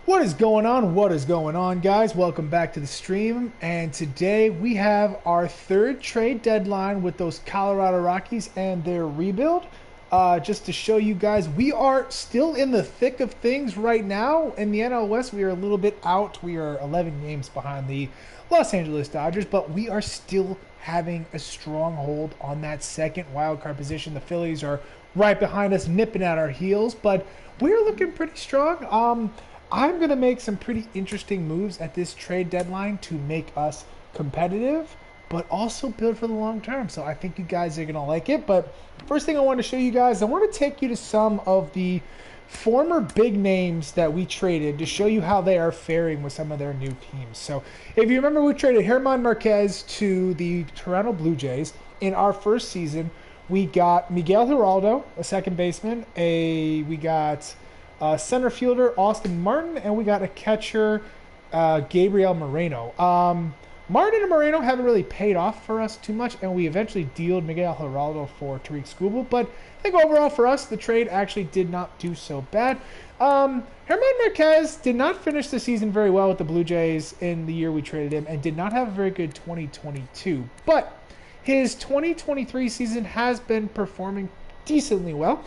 What is going on? What is going on, guys? Welcome back to the stream. And today we have our third trade deadline with those Colorado Rockies and their rebuild. Just to show you guys, we are still in the thick of things right now. In the NL West, we are a little bit out. We are 11 games behind the Los Angeles Dodgers, but we are still having a strong hold on that second wildcard position. The Phillies are right behind us, nipping at our heels, but we're looking pretty strong. I'm going to make some pretty interesting moves at this trade deadline to make us competitive, but also build for the long term. So I think you guys are going to like it. But first thing I want to show you guys, I want to take you to some of the former big names that we traded to show you how they are faring with some of their new teams. So if you remember, we traded German Marquez to the Toronto Blue Jays. In our first season, we got Miguel Giraldo, a second baseman. We got center fielder Austin Martin, and we got a catcher, Gabriel Moreno. Martin and Moreno haven't really paid off for us too much, and we eventually dealed Miguel Giraldo for Tariq Skubal. But I think overall for us, the trade actually did not do so bad. German Marquez did not finish the season very well with the Blue Jays in the year we traded him, and did not have a very good 2022. But his 2023 season has been performing decently well.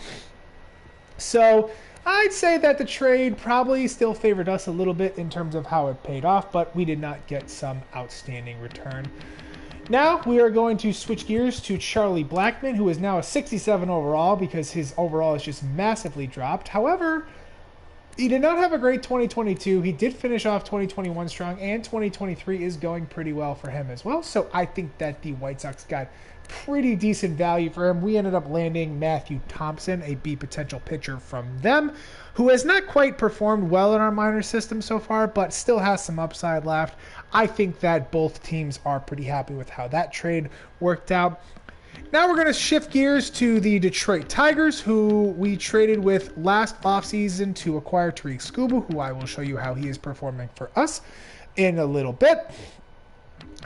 So I'd say that the trade probably still favored us a little bit in terms of how it paid off, but we did not get some outstanding return. Now we are going to switch gears to Charlie Blackmon, who is now a 67 overall because his overall is just massively dropped. However, he did not have a great 2022. He did finish off 2021 strong, and 2023 is going pretty well for him as well. So I think that the White Sox got pretty decent value for him. We ended up landing Matthew Thompson, a B potential pitcher from them, who has not quite performed well in our minor system so far, but still has some upside left. I think that both teams are pretty happy with how that trade worked out. Now we're going to shift gears to the Detroit Tigers, who we traded with last offseason to acquire Tariq Skubal, who I will show you how he is performing for us in a little bit.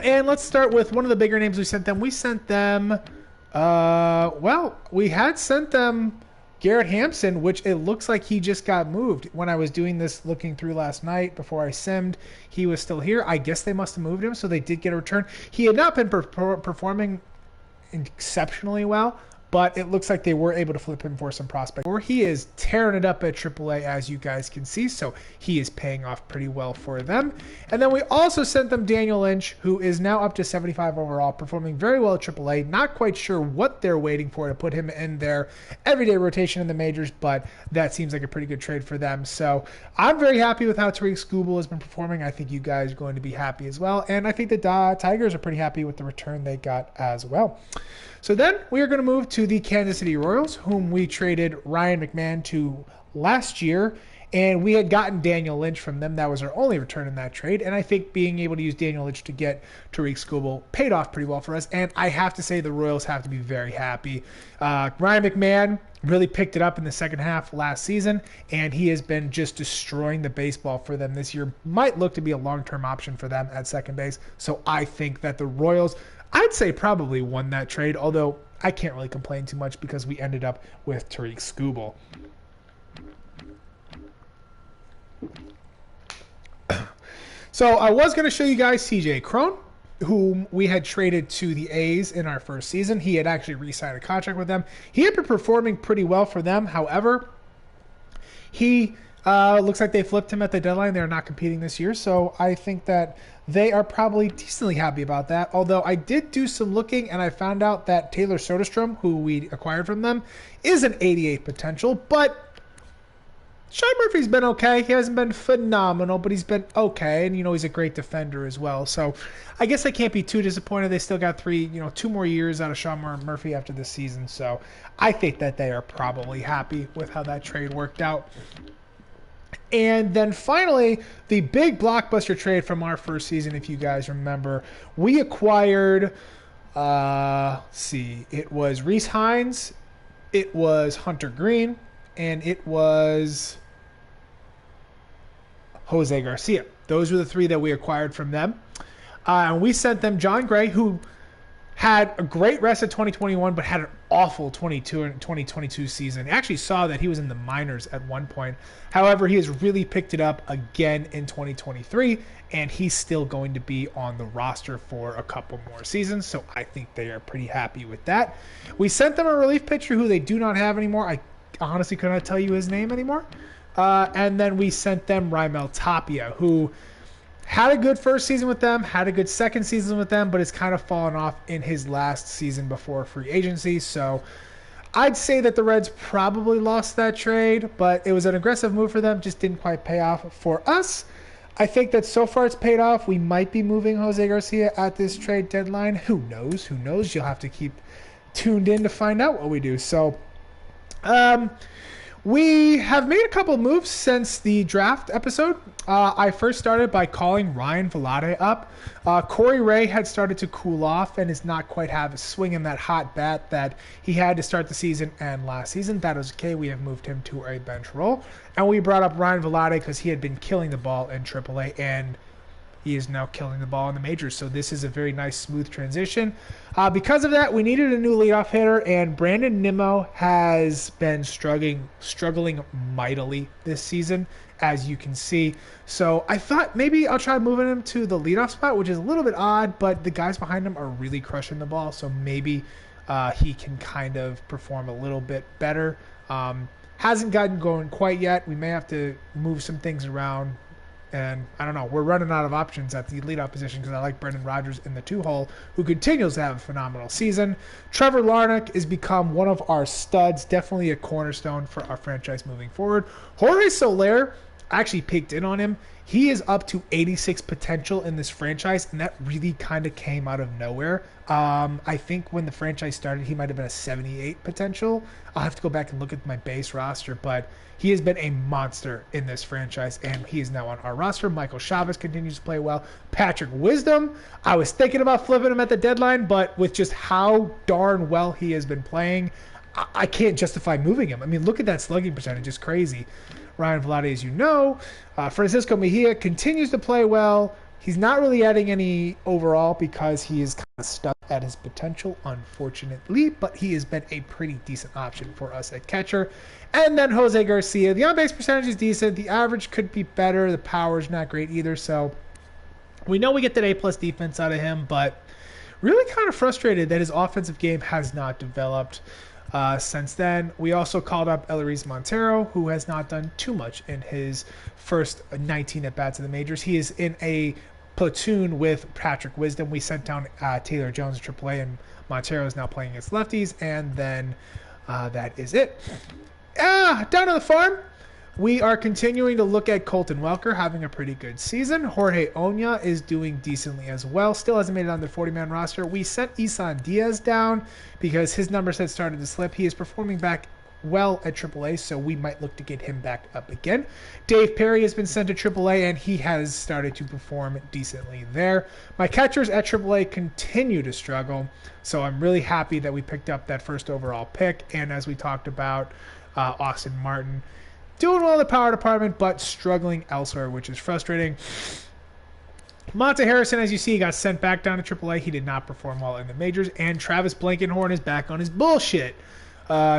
And let's start with one of the bigger names we sent them. We sent them, we had sent them Garrett Hampson, which it looks like he just got moved. When I was doing this, looking through last night before I simmed, he was still here. I guess they must have moved him, so they did get a return. He had not been performing exceptionally well, but it looks like they were able to flip him for some prospect. Or he is tearing it up at AAA, as you guys can see, so he is paying off pretty well for them. And then we also sent them Daniel Lynch, who is now up to 75 overall, performing very well at AAA. Not quite sure what they're waiting for to put him in their everyday rotation in the majors, but that seems like a pretty good trade for them. So I'm very happy with how Tariq Skubal has been performing. I think you guys are going to be happy as well, and I think the Tigers are pretty happy with the return they got as well. So then we are going to move to the Kansas City Royals, whom we traded Ryan McMahon to last year, and we had gotten Daniel Lynch from them. That was our only return in that trade, and I think being able to use Daniel Lynch to get Tariq Skubal paid off pretty well for us, and I have to say the Royals have to be very happy. Ryan McMahon really picked it up in the second half last season, and he has been just destroying the baseball for them this year. Might look to be a long-term option for them at second base, so I think that the Royals, I'd say, probably won that trade, although I can't really complain too much because we ended up with Tariq Skubal. So I was going to show you guys CJ Cron, whom we had traded to the A's in our first season. He had actually re-signed a contract with them. He had been performing pretty well for them. However, he looks like they flipped him at the deadline. They're not competing this year, so I think that they are probably decently happy about that. Although I did do some looking, and I found out that Taylor Soderstrom, who we acquired from them, is an 88 potential, but Sean Murphy's been okay. He hasn't been phenomenal, but he's been okay, and he's a great defender as well. So I guess I can't be too disappointed. They still got 2 more years out of Sean Murphy after this season, so I think that they are probably happy with how that trade worked out. And then finally, the big blockbuster trade from our first season, if you guys remember, we acquired, it was Reese Hines, it was Hunter Green, and it was Jose Garcia. Those were the three that we acquired from them. And we sent them John Gray, who had a great rest of 2021, but had a awful 2022 season. I actually saw that he was in the minors at one point. However, he has really picked it up again in 2023, and he's still going to be on the roster for a couple more seasons, so I think they are pretty happy with that. We sent them a relief pitcher who they do not have anymore. I honestly could not tell you his name anymore. And then we sent them Raimel Tapia, who had a good first season with them, had a good second season with them, but has kind of fallen off in his last season before free agency. So I'd say that the Reds probably lost that trade, but it was an aggressive move for them, just didn't quite pay off for us. I think that so far it's paid off. We might be moving Jose Garcia at this trade deadline. Who knows? Who knows? You'll have to keep tuned in to find out what we do. So, we have made a couple moves since the draft episode. I first started by calling Ryan Vlade up. Corey Ray had started to cool off and is not quite swinging that hot bat that he had to start the season and last season. That is okay. We have moved him to a bench role. And we brought up Ryan Vlade because he had been killing the ball in AAA, and he is now killing the ball in the majors. So this is a very nice, smooth transition. Because of that, we needed a new leadoff hitter, and Brandon Nimmo has been struggling mightily this season, as you can see. So I thought maybe I'll try moving him to the leadoff spot, which is a little bit odd, but the guys behind him are really crushing the ball, so maybe he can kind of perform a little bit better. Hasn't gotten going quite yet. We may have to move some things around. And I don't know, we're running out of options at the leadoff position because I like Brendan Rodgers in the 2-hole, who continues to have a phenomenal season. Trevor Larnach has become one of our studs, definitely a cornerstone for our franchise moving forward. Jorge Soler, I actually peeked in on him. He is up to 86 potential in this franchise, and that really kind of came out of nowhere. I think when the franchise started, he might have been a 78 potential. I'll have to go back and look at my base roster, but he has been a monster in this franchise, and he is now on our roster. Michael Chavez continues to play well. Patrick Wisdom, I was thinking about flipping him at the deadline, but with just how darn well he has been playing, I can't justify moving him. I mean, look at that slugging percentage. It's crazy. Ryan Vlade, as you know. Francisco Mejia continues to play well. He's not really adding any overall because he is kind of stuck at his potential, unfortunately, but he has been a pretty decent option for us at catcher. And then Jose Garcia. The on-base percentage is decent. The average could be better. The power is not great either. So we know we get that A-plus defense out of him, but really kind of frustrated that his offensive game has not developed since then. We also called up Eleris Montero, who has not done too much in his first 19 at-bats in the majors. He is in a platoon with Patrick Wisdom. We sent down Taylor Jones at AAA, and Montero is now playing against lefties, and then that is it. Down on the farm, we are continuing to look at Colton Welker having a pretty good season. Jorge Oña is doing decently as well. Still hasn't made it on the 40-man roster. We sent Isan Diaz down because his numbers had started to slip. He is performing back well at AAA, so we might look to get him back up again. Dave Perry has been sent to AAA, and he has started to perform decently there. My catchers at AAA continue to struggle, so I'm really happy that we picked up that first overall pick, and as we talked about, Austin Martin doing well in the power department, but struggling elsewhere, which is frustrating. Monte Harrison, as you see, got sent back down to AAA. He did not perform well in the majors, and Travis Blankenhorn is back on his bullshit.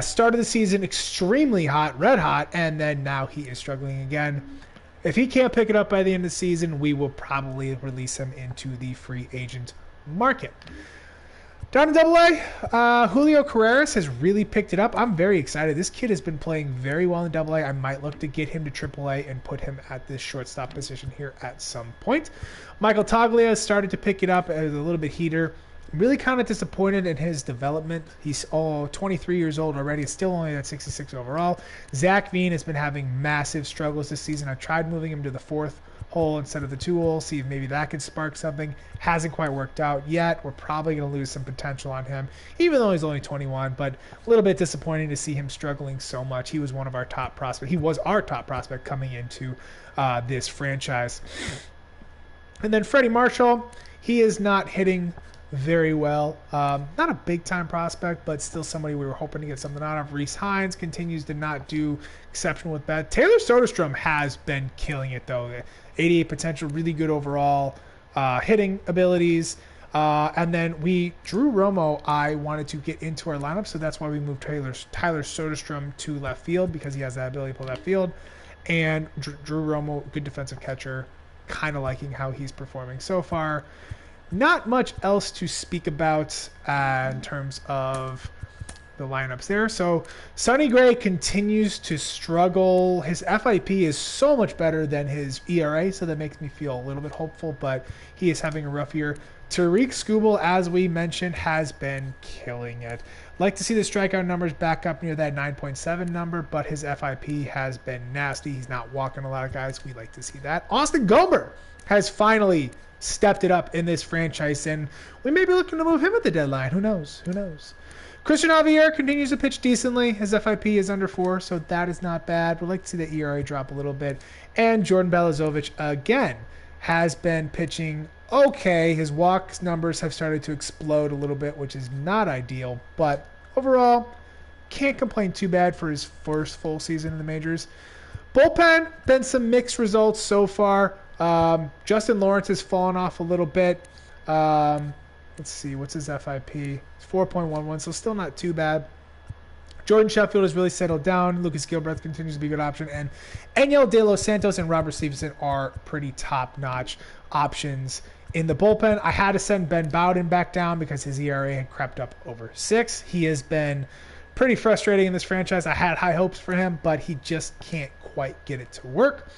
Started the season extremely hot, red hot, and then now he is struggling again. If he can't pick it up by the end of the season, we will probably release him into the free agent market. Down in AA, Julio Carreras has really picked it up. I'm very excited. This kid has been playing very well in AA. I might look to get him to AAA and put him at this shortstop position here at some point. Michael Toglia has started to pick it up as a little bit heater. I'm really kind of disappointed in his development. He's 23 years old already. Still only at 66 overall. Zach Veen has been having massive struggles this season. I tried moving him to the 4th hole instead of the 2-hole, see if maybe that could spark something. Hasn't quite worked out yet. We're probably going to lose some potential on him, even though he's only 21, but a little bit disappointing to see him struggling so much. He was one of our top prospects. He was our top prospect coming into this franchise. And then Freddie Marshall, he is not hitting very well. Not a big-time prospect, but still somebody we were hoping to get something out of. Reese Hines continues to not do exceptional with that. Taylor Soderstrom has been killing it, though. 88 potential, really good overall hitting abilities. And then Drew Romo, I wanted to get into our lineup, so that's why we moved Tyler Soderstrom to left field because he has that ability to play left field. And Drew Romo, good defensive catcher, kind of liking how he's performing so far. Not much else to speak about in terms of the lineups there. So Sonny Gray continues to struggle. His FIP is so much better than his ERA, so that makes me feel a little bit hopeful, but he is having a rough year. Tariq Skubal, as we mentioned, has been killing it. Like to see the strikeout numbers back up near that 9.7 number, but his FIP has been nasty. He's not walking a lot of guys. We like to see that. Austin Gomber has finally stepped it up in this franchise, and we may be looking to move him at the deadline. Who knows? Who knows? Christian Javier continues to pitch decently. His FIP is under 4, so that is not bad. We'd like to see the ERA drop a little bit. And Jordan Balazovic, again, has been pitching okay. His walks numbers have started to explode a little bit, which is not ideal. But overall, can't complain too bad for his first full season in the majors. Bullpen, been some mixed results so far. Justin Lawrence has fallen off a little bit. Let's see, what's his FIP? It's 4.11, so still not too bad. Jordan Sheffield has really settled down. Lucas Gilbreth continues to be a good option. And Enyel De Los Santos and Robert Stevenson are pretty top-notch options in the bullpen. I had to send Ben Bowden back down because his ERA had crept up over 6. He has been pretty frustrating in this franchise. I had high hopes for him, but he just can't quite get it to work.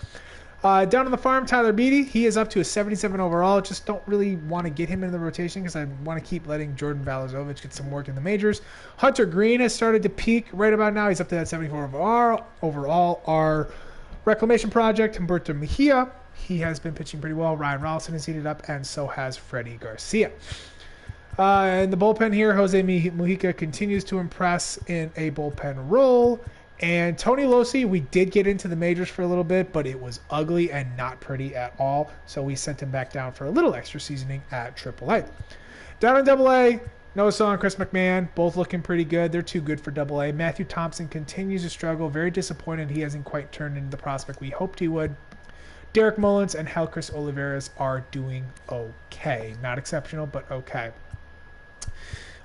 Down on the farm, Tyler Beatty, he is up to a 77 overall. Just don't really want to get him in the rotation because I want to keep letting Jordan Balazovic get some work in the majors. Hunter Green has started to peak right about now. He's up to that 74 overall. Our reclamation project, Humberto Mejia, he has been pitching pretty well. Ryan Rolison has heated up, and so has Freddie Garcia. In the bullpen here, Jose Mujica continues to impress in a bullpen role. And Tony Losey, we did get into the majors for a little bit, but it was ugly and not pretty at all. So we sent him back down for a little extra seasoning at AAA. Down in AA, Noah Saw and Chris McMahon, both looking pretty good. They're too good for AA. Matthew Thompson continues to struggle. Very disappointed he hasn't quite turned into the prospect we hoped he would. Derek Mullins and Helcris Oliveras are doing okay. Not exceptional, but okay.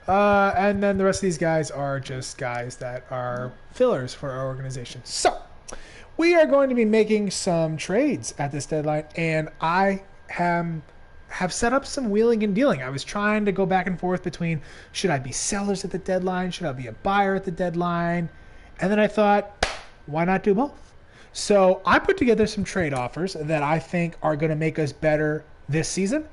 And then the rest of these guys are just guys that are fillers for our organization. So we are going to be making some trades at this deadline, and I have set up some wheeling and dealing. I was trying to go back and forth between should I be sellers at the deadline, should I be a buyer at the deadline, and then I thought, why not do both? So I put together some trade offers that I think are going to make us better this season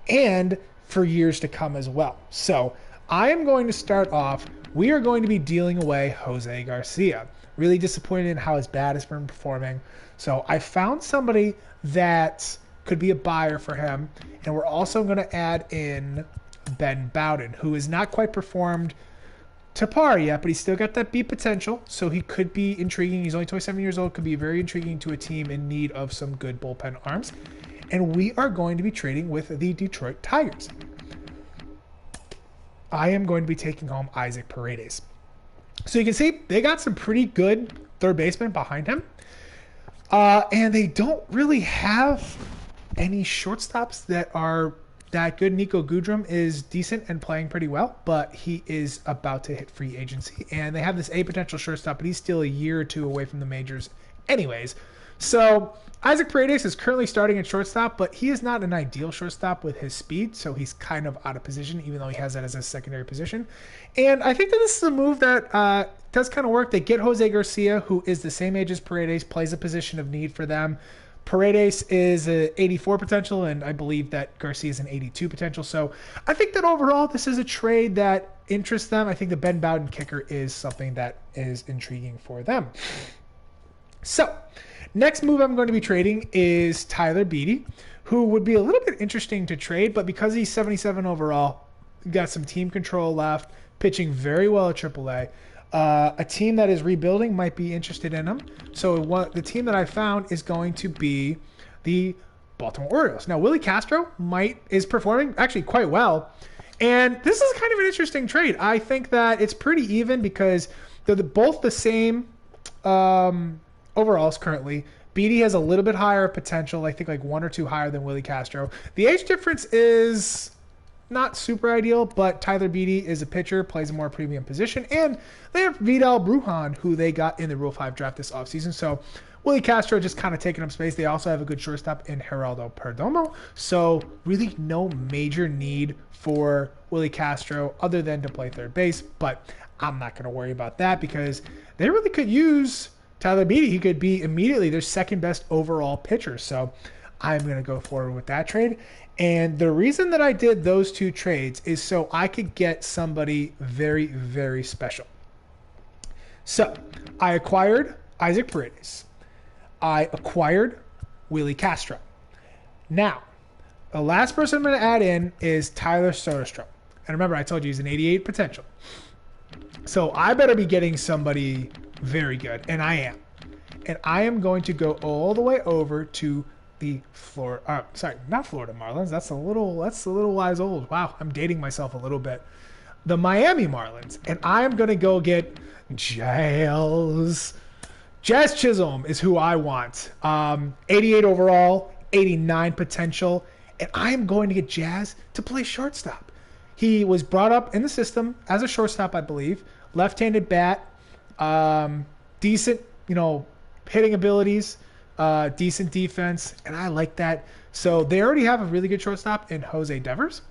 and for years to come as well. So I am going to start off. We are going to be dealing away Jose Garcia. Really disappointed in how his bat has been performing. So I found somebody that could be a buyer for him. And we're also going to add in Ben Bowden, who has not quite performed to par yet, but he's still got that beat potential. So he could be intriguing. He's only 27 years old. Could be very intriguing to a team in need of some good bullpen arms. And we are going to be trading with the Detroit Tigers. I am going to be taking home Isaac Paredes. So you can see they got some pretty good third basemen behind him. And they don't really have any shortstops that are that good. Nico Goodrum is decent and playing pretty well, but he is about to hit free agency. And they have this A potential shortstop, but he's still a year or two away from the majors anyways. So Isaac Paredes is currently starting at shortstop, but he is not an ideal shortstop with his speed, so he's kind of out of position, even though he has that as a secondary position. And I think that this is a move that does kind of work. They get Jose Garcia, who is the same age as Paredes, plays a position of need for them. Paredes is an 84 potential, and I believe that Garcia is an 82 potential. So I think that overall this is a trade that interests them. I think the Ben Bowden kicker is something that is intriguing for them. So next move I'm going to be trading is Tyler Beatty, who would be a little bit interesting to trade, but because he's 77 overall, got some team control left, pitching very well at AAA. A team that is rebuilding might be interested in him. So the team that I found is going to be the Baltimore Orioles. Now, Willie Castro is performing actually quite well, and this is kind of an interesting trade. I think that it's pretty even because they're both the same overalls currently. Beatty has a little bit higher potential, I think like 1 or 2 higher than Willie Castro. The age difference is not super ideal, but Tyler Beede is a pitcher, plays a more premium position, and they have Vidal Brujan, who they got in the Rule 5 draft this offseason. So Willie Castro just kind of taking up space. They also have a good shortstop in Geraldo Perdomo. So really no major need for Willie Castro other than to play third base, but I'm not going to worry about that because they really could use Tyler Beede. He could be immediately their second best overall pitcher. So I'm going to go forward with that trade. And the reason that I did those two trades is so I could get somebody very, very special. So I acquired Isaac Paredes. I acquired Willie Castro. Now, the last person I'm going to add in is Tyler Soderstrom. And remember, I told you he's an 88 potential. So I better be getting somebody very good, and I am. And I am going to go all the way over to the not Florida Marlins. That's a little wise old. Wow, I'm dating myself a little bit. The Miami Marlins, and I am going to go get Jazz Chisholm is who I want. 88 overall, 89 potential, and I am going to get Jazz to play shortstop. He was brought up in the system as a shortstop, I believe. Left-handed bat, decent, hitting abilities, decent defense, and I like that. So they already have a really good shortstop in Jose Devers.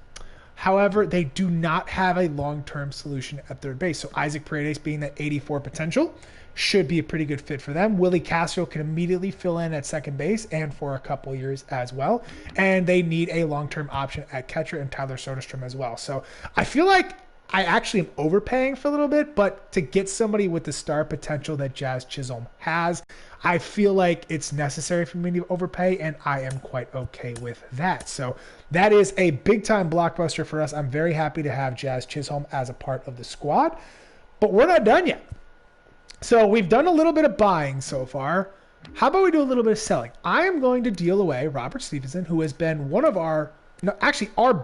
However, they do not have a long-term solution at third base. So Isaac Paredes, being that 84 potential, should be a pretty good fit for them. Willie Castro can immediately fill in at second base and for a couple years as well. And they need a long-term option at catcher and Tyler Soderstrom as well. So I feel like I actually am overpaying for a little bit, but to get somebody with the star potential that Jazz Chisholm has, I feel like it's necessary for me to overpay, and I am quite okay with that. So that is a big-time blockbuster for us. I'm very happy to have Jazz Chisholm as a part of the squad, but we're not done yet. So we've done a little bit of buying so far. How about we do a little bit of selling? I am going to deal away Robert Stevenson, who has been one of our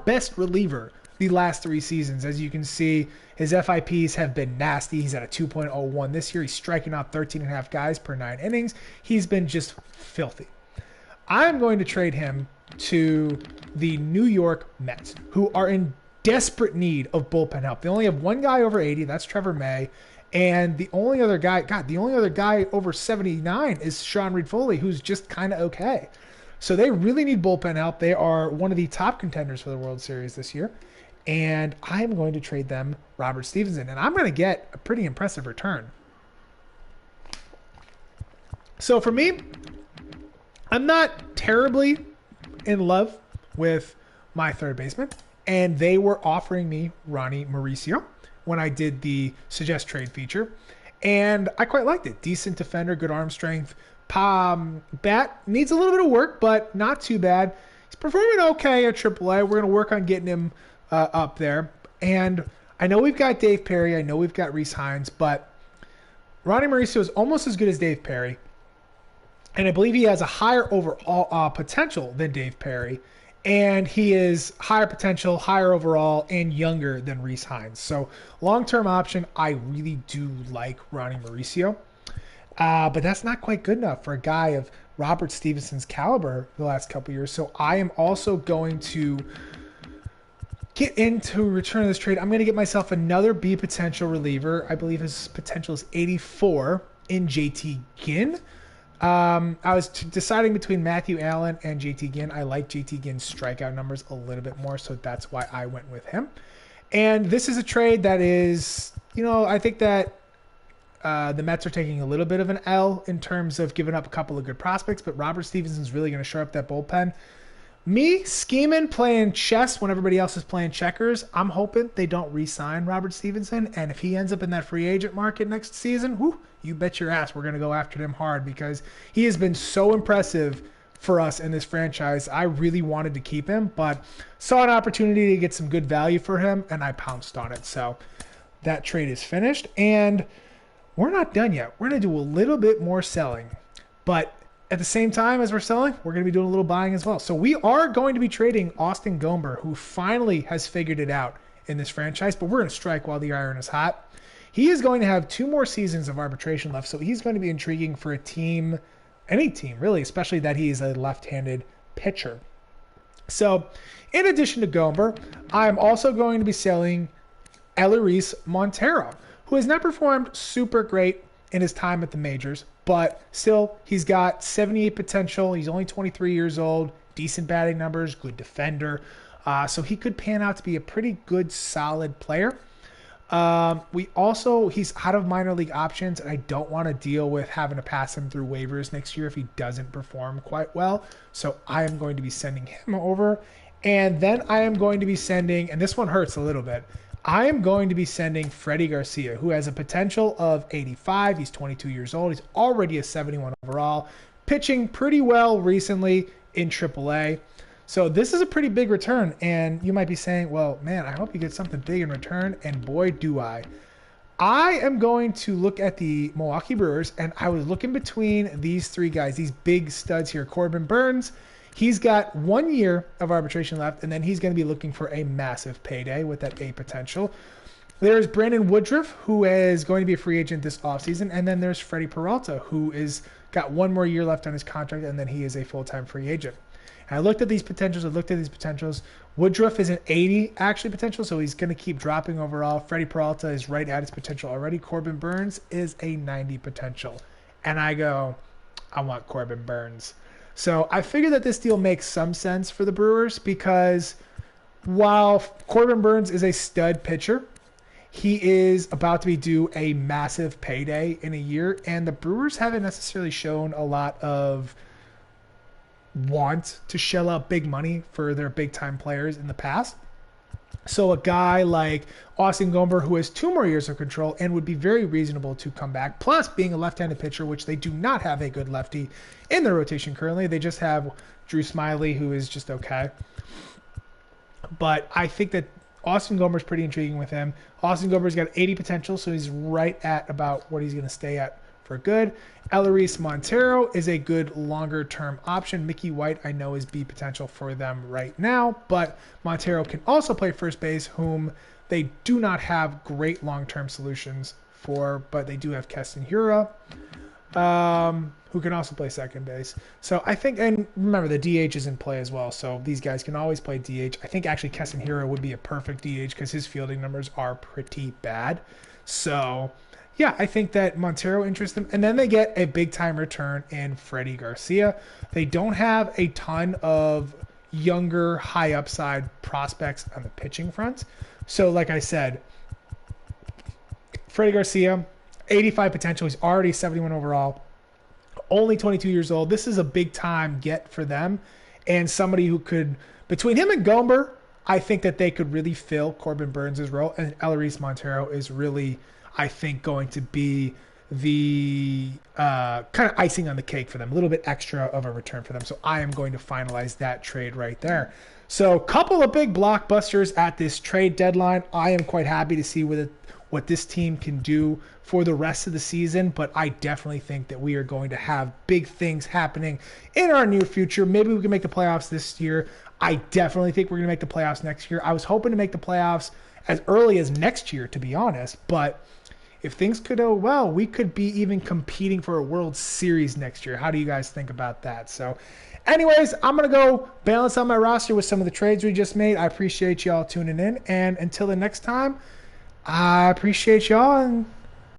best reliever the last 3 seasons. As you can see, his FIPs have been nasty. He's at a 2.01 this year. He's striking out 13.5 guys per 9 innings. He's been just filthy. I'm going to trade him to the New York Mets, who are in desperate need of bullpen help. They only have one guy over 80. That's Trevor May. And the only other guy over 79 is Sean Reed-Foley, who's just kind of okay. So they really need bullpen help. They are one of the top contenders for the World Series this year. And I'm going to trade them Robert Stevenson. And I'm going to get a pretty impressive return. So for me, I'm not terribly in love with my third baseman. And they were offering me Ronnie Mauricio when I did the suggest trade feature. And I quite liked it. Decent defender, good arm strength. Bat needs a little bit of work, but not too bad. He's performing okay at AAA. We're going to work on getting him up there. And I know we've got Dave Perry. I know we've got Rhys Hines, but Ronnie Mauricio is almost as good as Dave Perry. And I believe he has a higher overall potential than Dave Perry. And he is higher potential, higher overall, and younger than Rhys Hines. So long-term option, I really do like Ronnie Mauricio. But that's not quite good enough for a guy of Robert Stevenson's caliber the last couple years. So I am also going to get into return of this trade. I'm going to get myself another B potential reliever. I believe his potential is 84 in JT Ginn. I was deciding between Matthew Allen and JT Ginn. I like JT Ginn's strikeout numbers a little bit more, so that's why I went with him. And this is a trade that is, I think that the Mets are taking a little bit of an L in terms of giving up a couple of good prospects, but Robert Stevenson's really going to shore up that bullpen. Me scheming, playing chess when everybody else is playing checkers, I'm hoping they don't re-sign Robert Stevenson. And if he ends up in that free agent market next season, you bet your ass we're going to go after him hard because he has been so impressive for us in this franchise. I really wanted to keep him, but saw an opportunity to get some good value for him, and I pounced on it. So that trade is finished, and we're not done yet. We're going to do a little bit more selling, but at the same time as we're selling, we're going to be doing a little buying as well. So we are going to be trading Austin Gomber, who finally has figured it out in this franchise, but we're going to strike while the iron is hot. He is going to have 2 more seasons of arbitration left, so he's going to be intriguing for a team, any team really, especially that he is a left-handed pitcher. So, in addition to Gomber, I'm also going to be selling Eleris Montero, who has not performed super great in his time at the majors, but still, he's got 78 potential. He's only 23 years old, decent batting numbers, good defender. So he could pan out to be a pretty good, solid player. He's out of minor league options, and I don't want to deal with having to pass him through waivers next year if he doesn't perform quite well. So I am going to be sending him over. And then I am going to be sending, and this one hurts a little bit, I am going to be sending Freddie Garcia, who has a potential of 85. He's 22 years old. He's already a 71 overall, pitching pretty well recently in AAA. So this is a pretty big return, and you might be saying, well, man, I hope you get something big in return, and boy, do I. I am going to look at the Milwaukee Brewers, and I was looking between these three guys, these big studs here. Corbin Burns, he's got 1 year of arbitration left, and then he's going to be looking for a massive payday with that A potential. There's Brandon Woodruff, who is going to be a free agent this offseason, and then there's Freddie Peralta, who is got 1 more year left on his contract, and then he is a full-time free agent. And I looked at these potentials. Woodruff is an 80 actually potential, so he's going to keep dropping overall. Freddie Peralta is right at his potential already. Corbin Burns is a 90 potential. And I go, I want Corbin Burns. So I figured that this deal makes some sense for the Brewers because while Corbin Burns is a stud pitcher, he is about to be due a massive payday in a year, and the Brewers haven't necessarily shown a lot of want to shell out big money for their big-time players in the past. So a guy like Austin Gomber, who has 2 more years of control and would be very reasonable to come back, plus being a left-handed pitcher, which they do not have a good lefty in their rotation currently. They just have Drew Smyly, who is just okay. But I think that Austin Gomber is pretty intriguing with him. Austin Gomber's got 80 potential, so he's right at about what he's going to stay at for good. Eleris Montero is a good longer-term option. Mickey White, I know, is B potential for them right now, but Montero can also play first base, whom they do not have great long-term solutions for, but they do have Keston Hiura, who can also play second base. So I think, and remember, the DH is in play as well, so these guys can always play DH. I think actually Keston Hiura would be a perfect DH because his fielding numbers are pretty bad. So yeah, I think that Montero interests them. And then they get a big-time return in Freddie Garcia. They don't have a ton of younger, high-upside prospects on the pitching front. So like I said, Freddie Garcia, 85 potential. He's already 71 overall. Only 22 years old. This is a big-time get for them. And somebody who could, between him and Gomber, I think that they could really fill Corbin Burns' role. And Eleris Montero is really, I think, going to be the kind of icing on the cake for them, a little bit extra of a return for them. So I am going to finalize that trade right there. So a couple of big blockbusters at this trade deadline. I am quite happy to see what this team can do for the rest of the season, but I definitely think that we are going to have big things happening in our near future. Maybe we can make the playoffs this year. I definitely think we're going to make the playoffs next year. I was hoping to make the playoffs as early as next year, to be honest, but if things could go well, we could be even competing for a World Series next year. How do you guys think about that? So anyways, I'm going to go balance out my roster with some of the trades we just made. I appreciate y'all tuning in, and until the next time, I appreciate y'all, and